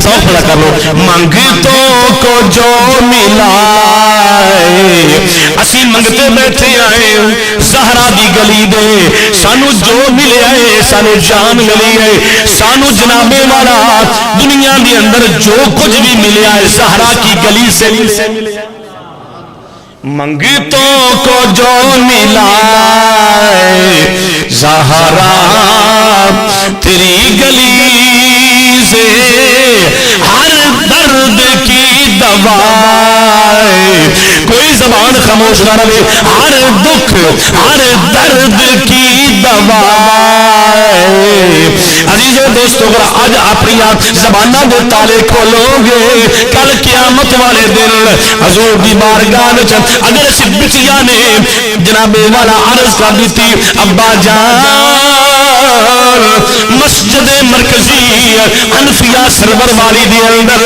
سوف پڑا کر لو منگتوں کو جو ملا اسی منگتے بیٹھے آئے زہرا دی گلی دے سانو جو ملے آئے سانو جان ملی ہے سانو جناب والا دنیا دی اندر جو کچھ بھی ملے آئے زہرا کی گلی سے ملے منگتوں کو جو ملا زہرا تیری گلی سے ہر درد کی دوا کوئی زبان خاموش نہ رہے ہر دکھ ہر درد کی دوا عزیزو دوستو اگر آج اپنی زبانہ دے تالے کھولو گے کل قیامت والے دن حضور دی بارگاہ وچ اگر اس بٹیا نے جناب والا عرض کر دیتی ابا جان مسجد مرکزی انفیہ سرور والی دی اندر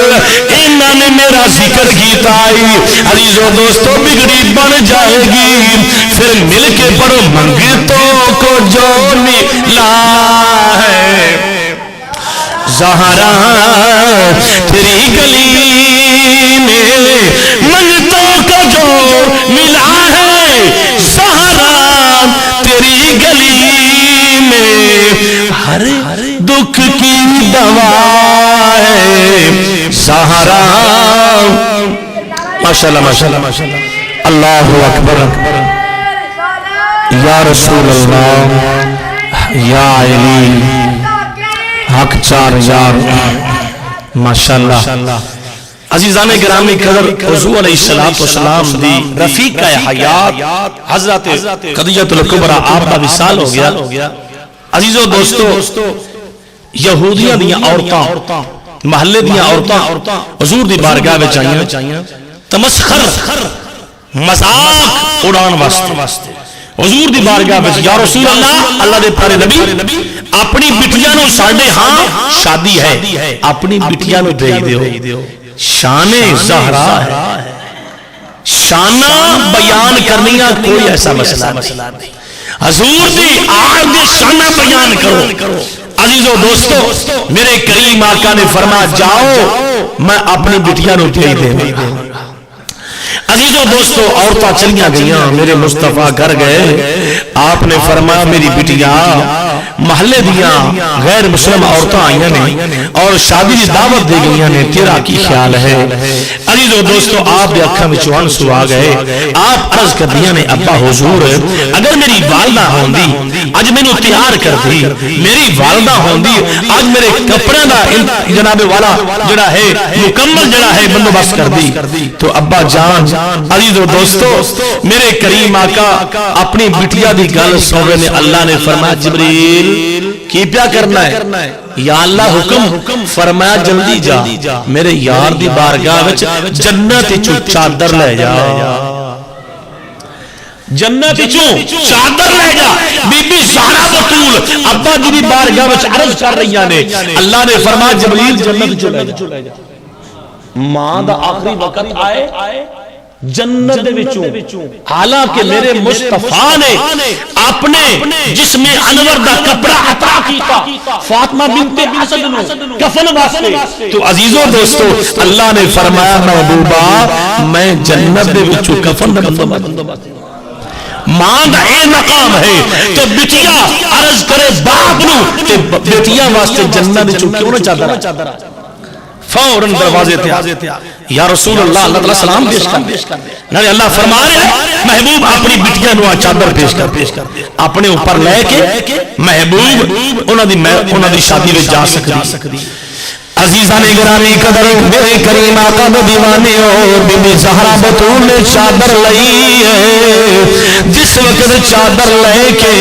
انہاں نے میرا ذکر کیتا ہے عزیزو دوستو بگڑی بن جائے گی پھر مل کے پڑھو منگتوں کو جو ملا ہے زہرا تیری گلی میں منگتوں کو جو ملا ہے زہرا تیری گلی میں ہر دکھ کی دوا ہے زہرا ماشاءاللہ ماشاءاللہ ماشاءاللہ اللہ اکبر یا رسول اللہ یا علی حق چار یار ماشاءاللہ عزیزان گرامی قدر حضور علیہ السلام دی رفیقہ حیات حضرت خدیجہ الکبریٰ آپ کا وصال ہو گیا عزیزو دوستو یہودیاں دیاں عورتاں محلے دیاں عورتاں حضور دی بارگاہ میں چاہیے تمسخر مذاق اڑان واسطے حضور دی بارگاہ میں یا رسول اللہ دے پیارے نبی اپنی بٹیاں نو ساڈے ہاں شادی ہے اپنی بٹیاں نو بھیج دیو شان زہرا ہے شانہ بیان کرنیاں کوئی ایسا مسئلہ نہیں حضور دی آج دی شانہ بیان کرو عزیزو دوستو میرے کریم آقا نے فرمایا جاؤ میں اپنی بٹیاں نو بھیج دے عزیزو دوستو عورتاں چلیاں گئیاں میرے مصطفیٰ گھر گئے آپ نے فرمایا میری بٹیاں محلے دیاں غیر مسلم عورتاں آئیاں نے اور شادی دی دعوت دے گئیاں نے تیرا کی خیال ہے عزیزو دوستو آپ دے اکھاں میں چوان سوا گئے آپ عرض کر دیا نے ابا حضور اگر میری والدہ ہوندی آج میں نے تیار کر دی میری والدہ ہوندی آج میرے کپڑے دا جناب والا جڑا ہے مکمل جڑا ہے بندوبست کر دی تو ابا جان عزیزو دوستو میرے کریم آقا اپنی بٹیا دی گل سونے نے اللہ نے فرمایا جبریل کی پیا کرنا ہے یا اللہ حکم فرمایا جلدی جا میرے یار دی بارگاہ وچ جنت چو چادر لے جا جنت چو چادر لے جا بی بی زہرا بطول ابا جی دی بارگاہ وچ عرض کر رہی نے اللہ نے فرمایا جبریل جنت چو لے جا ماں دا آخری وقت آئے جنت دے وچوں حالانکہ میرے مصطفیٰ نے اپنے جسم انور دا کپڑا عطا کیتا فاطمہ بنت اسد نو کفن واسطے تو عزیزو دوستو اللہ نے فرمایا محبوبہ میں جنت دے وچوں کفن دا بندوبست ماں دا اے مقام ہے تو بٹیا عرض کرے باپ نو کہ بیٹیاں واسطے جنت وچوں کیوں نہ چادر فوراً دروازے تھے یا رسول اللہ اللہ تعالیٰ سلام پیش کر دے اللہ فرما رہے ہیں محبوب اپنی بٹیاں نو چادر پیش کر اپنے اوپر لے کے محبوب انہاں دی شادی میں جا سکتی عزیزان گرامی قدر میرے کریم آقا دے دیوانے ہو بی بی زہرا بطول نے چادر لئی جس وقت چادر لے کے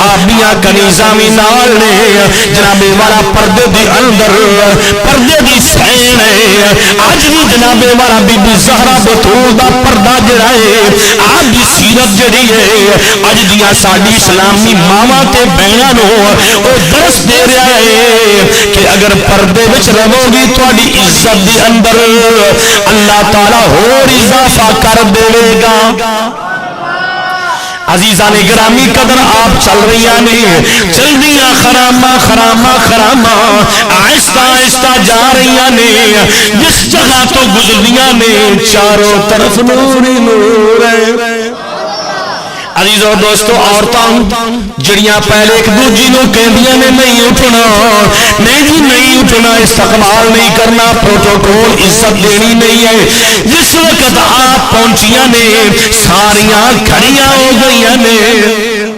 آبیاں کنیزامی نال نے جناب والا پردے دی اندر پردے دی سین ہے آج بھی جناب والا بی بی زہرا بطول دا پردہ جڑا ہے آج دی سیرت جڑی ہے آج دیا ساڑی اسلامی ماما تے بہنہ نو وہ درس دے رہا ہے کہ اگر پردے وچ رہو گی تھوڑی عزت دی اندر اللہ تعالیٰ اور اضافہ کر دے گا عزیزان گرامی قدر آپ چل رہی نے چل دیا خرامہ خرامہ خرامہ آہستہ آہستہ جا رہی نے جس جگہ تو گزردیاں نے چاروں طرف نور نور ہے عزیزو دوستو عورتاں جڑیاں پہلے ایک دوجی نو کہندیاں نے نہیں اٹھنا نہیں جی نہیں اٹھنا استقبال نہیں کرنا پروٹوکول عزت دینی نہیں ہے جس وقت آپ پہنچیاں نے ساریاں کھڑیاں ہو گئیاں نے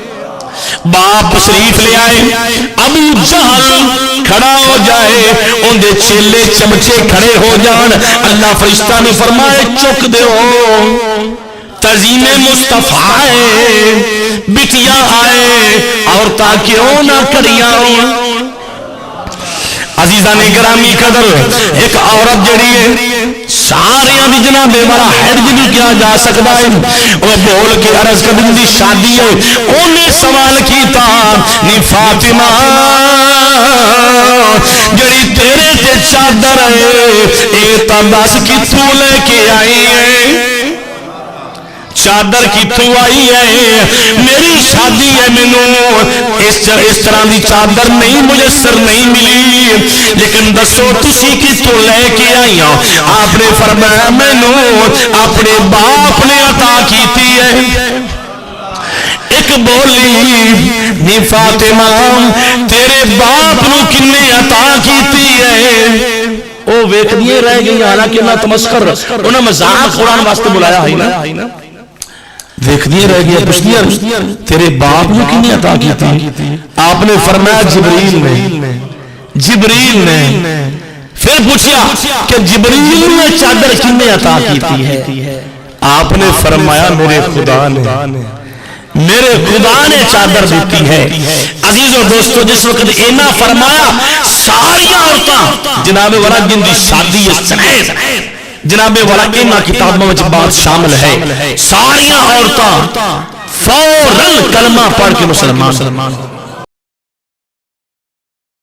باپ شریف لے آئے ابو جہل کھڑا ہو جائے ان دے چیلے چمچے کھڑے ہو جان اللہ فرشتہ نے فرمائے چک دیو تزیم مصطفیٰ آئے بٹیاں آئے عورتاں کیوں نہ کریاں عزیزان گرامی قدر ایک عورت جڑی ہے ساریاں دی جناب بڑا حرج بھی کیا جا سکتا ہے وہ بول کے عرض کر دی شادی ہے انہیں سوال کیتا نی فاطمہ جڑی تیرے تے چادر ہے اے تا دس کتوں لے کے آئی ہے چادر کتوں آئی ہے میری شادی ہے مینوں اس طرح دی چادر نہیں میسر نہیں ملی لیکن دسو تسی کتوں لے کے آئی ہو آپ نے فرمایا مینوں اپنے باپ نے عطا کیتی ہے ایک بولی نی فاطمہ تیرے باپ نو کنے عطا کیتی ہے او ویکھدیاں رہ گئی حالانکہ انہاں تمسخر انہاں مذاق قرآن واسطے بلایا ہے نا دیکھ دیے رہ گیا پوچھتیاں تیرے باپ نے کتنی عطا کی تھی آپ نے فرمایا جبریل نے پھر پوچھا کہ جبریل نے چادر کتنی عطا کی ہے آپ نے فرمایا میرے خدا نے چادر دیتی ہے عزیزو دوستو جس وقت اینا فرمایا ساری عورتاں جناب والا جن دی شادی ہے جناب والا اینا کتابوں میں بات شامل ہے ساری عورتاں فوراً کلمہ پڑھ کے مسلمان